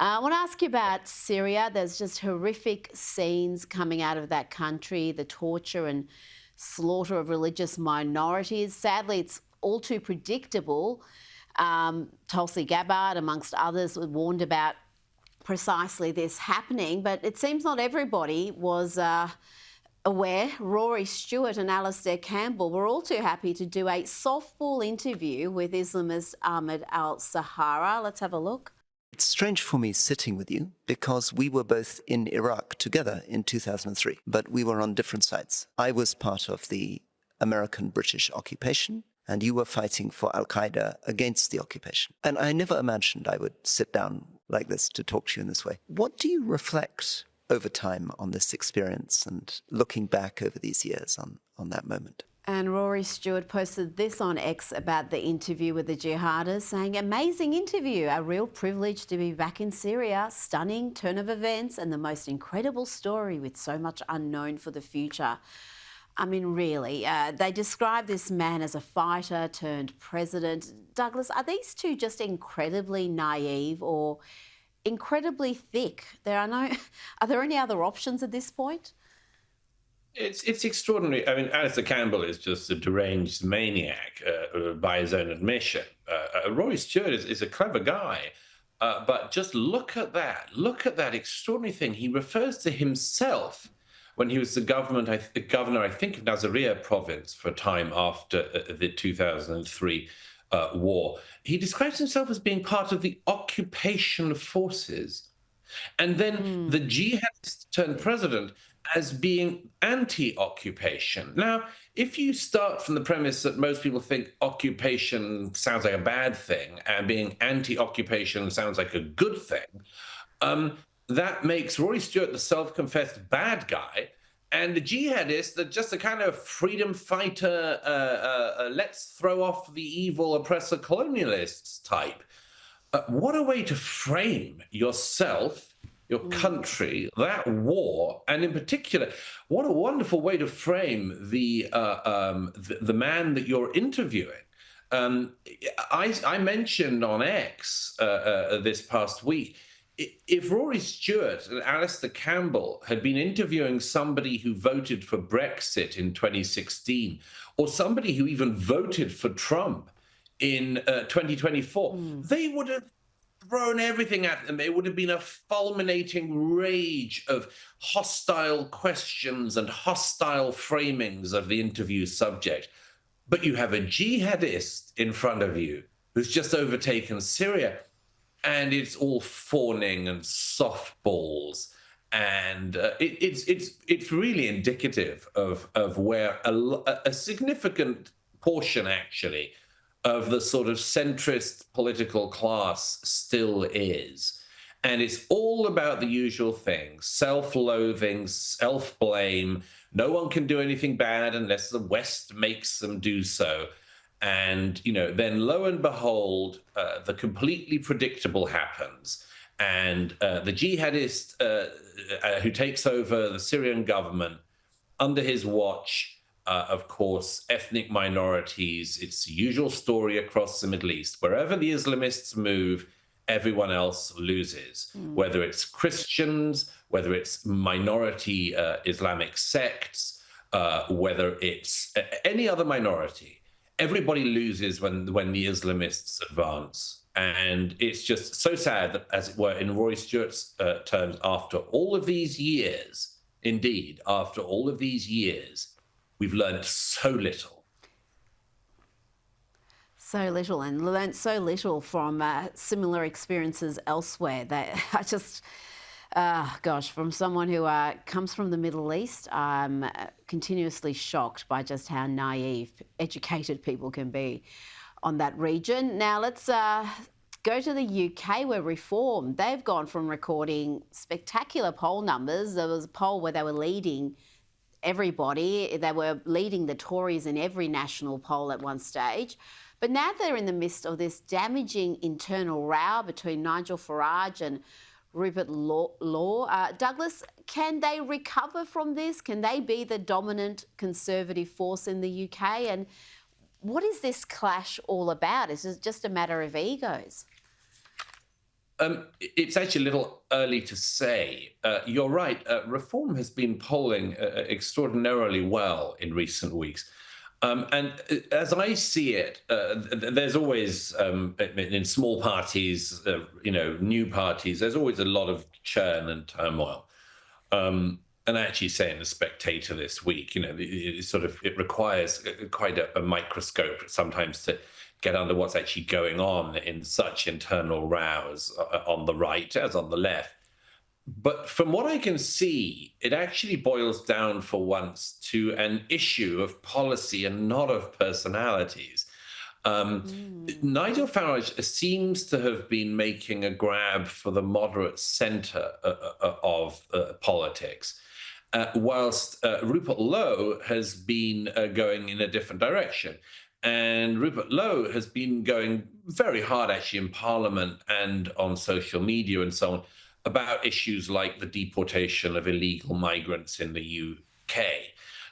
I want to ask you about Syria. There's just horrific scenes coming out of that country, the torture and slaughter of religious minorities. Sadly, it's all too predictable. Tulsi Gabbard, amongst others, warned about precisely this happening, but it seems not everybody was aware. Rory, Stewart and Alastair Campbell were all too happy to do a softball interview with Islamist Ahmad al-Sharaa. Let's have a look. It's strange for me sitting with you because we were both in Iraq together in 2003, but we were on different sides. I was part of the American-British occupation, and you were fighting for al-Qaeda against the occupation. And I never imagined I would sit down like this to talk to you in this way. What do you reflect over time on this experience and looking back over these years on that moment? And Rory Stewart posted this on X about the interview with the jihadist, saying, amazing interview, a real privilege to be back in Syria, stunning turn of events and the most incredible story with so much unknown for the future. I mean, really, they describe this man as a fighter turned president. Douglas, are these two just incredibly naive or incredibly thick? Are there any other options at this point? It's extraordinary. I mean, Alistair Campbell is just a deranged maniac by his own admission. Rory Stewart is a clever guy, but just look at that. Look at that extraordinary thing. He refers to himself when he was the governor, I think, of Nasiriyah province for a time after the 2003 war. He describes himself as being part of the occupation forces. And then the jihadist turned president as being anti-occupation. Now, if you start from the premise that most people think occupation sounds like a bad thing and being anti-occupation sounds like a good thing, that makes Rory Stewart the self-confessed bad guy and the jihadist just a kind of freedom fighter, let's throw off the evil oppressor colonialists type. What a way to frame yourself, your country, that war, and in particular, what a wonderful way to frame the man that you're interviewing. I mentioned on X this past week, if Rory Stewart and Alistair Campbell had been interviewing somebody who voted for Brexit in 2016, or somebody who even voted for Trump in 2024, they would have thrown everything at them. It would have been a fulminating rage of hostile questions and hostile framings of the interview subject. But you have a jihadist in front of you who's just overtaken Syria, and it's all fawning and softballs. And it's really indicative of where a significant portion, actually, of the sort of centrist political class still is. And it's all about the usual things: self-loathing, self-blame. No one can do anything bad unless the West makes them do so. And, then lo and behold, the completely predictable happens. And the jihadist who takes over the Syrian government, under his watch, of course, ethnic minorities, it's the usual story across the Middle East. Wherever the Islamists move, everyone else loses, whether it's Christians, whether it's minority Islamic sects, whether it's any other minority. Everybody loses when the Islamists advance. And it's just so sad that, as it were, in Rory Stewart's terms, after all of these years, indeed, after all of these years, we've learned so little. So little, and learnt so little from similar experiences elsewhere. I just, from someone who comes from the Middle East, I'm continuously shocked by just how naive educated people can be on that region. Now let's go to the UK, where Reform, they've gone from recording spectacular poll numbers. There was a poll where they were leading everybody. They were leading the Tories in every national poll at one stage. But now they're in the midst of this damaging internal row between Nigel Farage and Rupert Law. Douglas, can they recover from this? Can they be the dominant Conservative force in the UK? And what is this clash all about? Is it just a matter of egos? It's actually a little early to say. You're right. Reform has been polling extraordinarily well in recent weeks. And as I see it, there's always, in small parties, new parties, there's always a lot of churn and turmoil. And I actually say in The Spectator this week, it requires quite a microscope sometimes to get under what's actually going on in such internal rows on the right as on the left. But from what I can see, it actually boils down for once to an issue of policy and not of personalities. Nigel Farage seems to have been making a grab for the moderate centre of politics, whilst Rupert Lowe has been going in a different direction. And Rupert Lowe has been going very hard, actually, in Parliament and on social media and so on, about issues like the deportation of illegal migrants in the UK.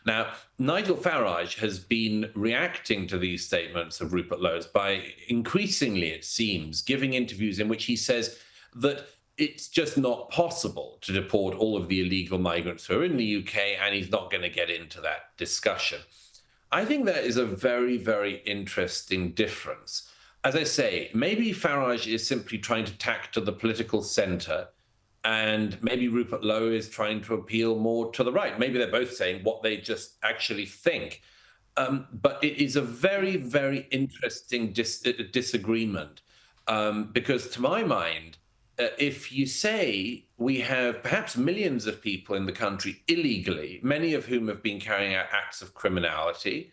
Now, Nigel Farage has been reacting to these statements of Rupert Lowe's by increasingly, it seems, giving interviews in which he says that it's just not possible to deport all of the illegal migrants who are in the UK, and he's not going to get into that discussion. I think that is a very, very interesting difference. As I say, maybe Farage is simply trying to tack to the political centre, and maybe Rupert Lowe is trying to appeal more to the right. Maybe they're both saying what they just actually think. But it is a very, very interesting disagreement, because to my mind, if you say we have perhaps millions of people in the country illegally, many of whom have been carrying out acts of criminality,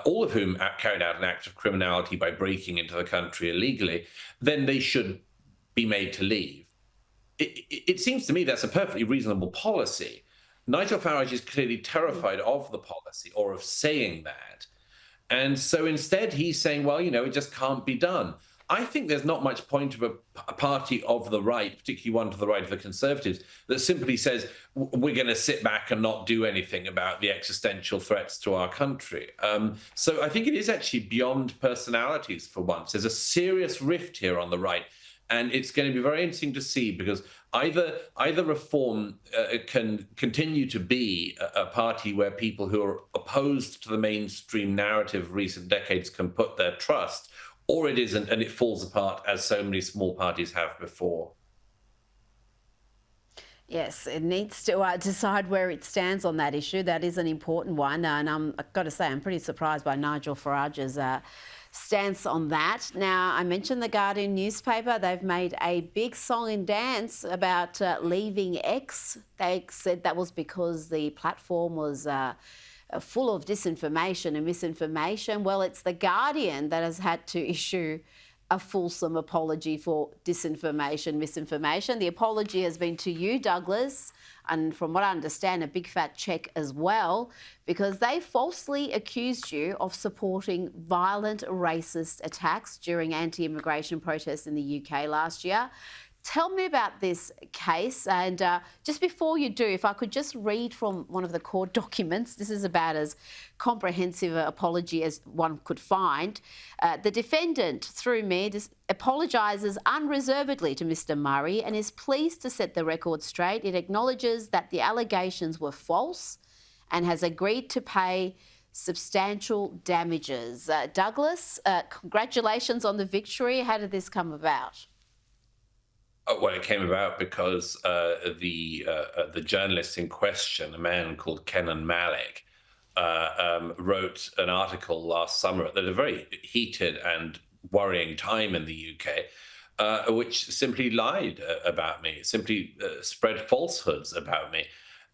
all of whom carried out an act of criminality by breaking into the country illegally, then they should be made to leave. It seems to me that's a perfectly reasonable policy. Nigel Farage is clearly terrified of the policy or of saying that. And so instead he's saying, well, it just can't be done. I think there's not much point of a party of the right, particularly one to the right of the Conservatives, that simply says we're going to sit back and not do anything about the existential threats to our country. So I think it is actually beyond personalities for once. There's a serious rift here on the right. And it's going to be very interesting to see, because either Reform can continue to be a party where people who are opposed to the mainstream narrative of recent decades can put their trust, or it isn't, and it falls apart as so many small parties have before. Yes, it needs to decide where it stands on that issue. That is an important one. And I've got to say, I'm pretty surprised by Nigel Farage's stance on that. Now, I mentioned the Guardian newspaper. They've made a big song and dance about leaving X. They said that was because the platform was full of disinformation and misinformation. Well, it's the Guardian that has had to issue a fulsome apology for disinformation, misinformation. The apology has been to you, Douglas, and from what I understand, a big fat check as well, because they falsely accused you of supporting violent racist attacks during anti-immigration protests in the UK last year. Tell me about this case, and just before you do, if I could just read from one of the court documents. This is about as comprehensive an apology as one could find. The defendant, through me, apologises unreservedly to Mr Murray and is pleased to set the record straight. It acknowledges that the allegations were false and has agreed to pay substantial damages. Douglas, congratulations on the victory. How did this come about? Well, it came about because the journalist in question, a man called Kenan Malik, wrote an article last summer at a very heated and worrying time in the UK, which simply lied about me, simply spread falsehoods about me.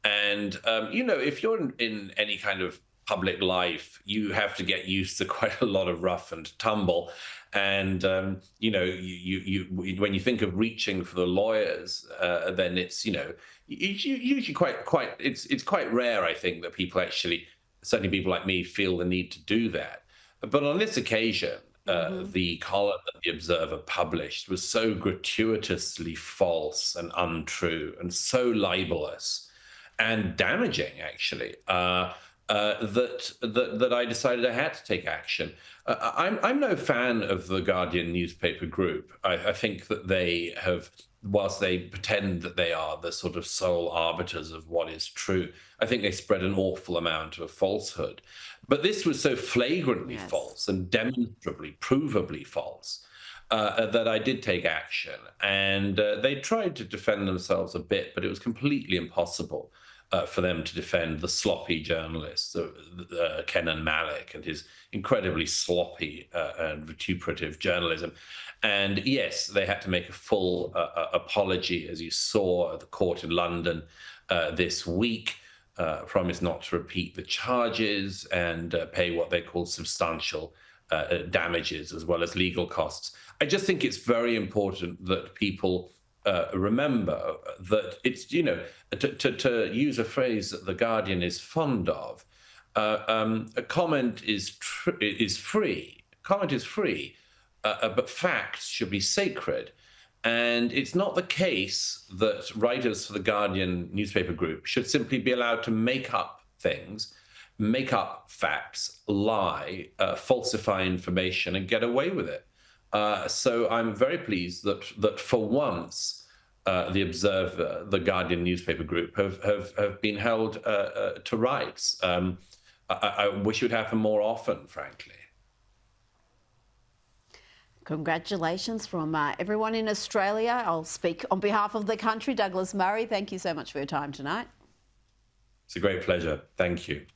And, if you're in any kind of public life, you have to get used to quite a lot of rough and tumble. And you when you think of reaching for the lawyers, then it's usually it's quite rare, I think, that people actually, certainly people like me, feel the need to do that. But on this occasion, the column that the Observer published was so gratuitously false and untrue and so libelous and damaging, actually. that I decided I had to take action. I'm no fan of the Guardian newspaper group. I think that they have, whilst they pretend that they are the sort of sole arbiters of what is true, I think they spread an awful amount of falsehood. But this was so flagrantly false and demonstrably, provably false that I did take action. And they tried to defend themselves a bit, but it was completely impossible for them to defend the sloppy journalist, Kenan Malik, and his incredibly sloppy and vituperative journalism. And yes, they had to make a full apology, as you saw at the court in London this week, promise not to repeat the charges and pay what they call substantial damages, as well as legal costs. I just think it's very important that people remember that it's, to use a phrase that The Guardian is fond of, a comment is free. Comment is free, but facts should be sacred. And it's not the case that writers for The Guardian newspaper group should simply be allowed to make up things, make up facts, lie, falsify information, and get away with it. So I'm very pleased that for once, the Observer, the Guardian newspaper group, have been held to rights. I wish it would happen more often, frankly. Congratulations from everyone in Australia. I'll speak on behalf of the country. Douglas Murray, thank you so much for your time tonight. It's a great pleasure. Thank you.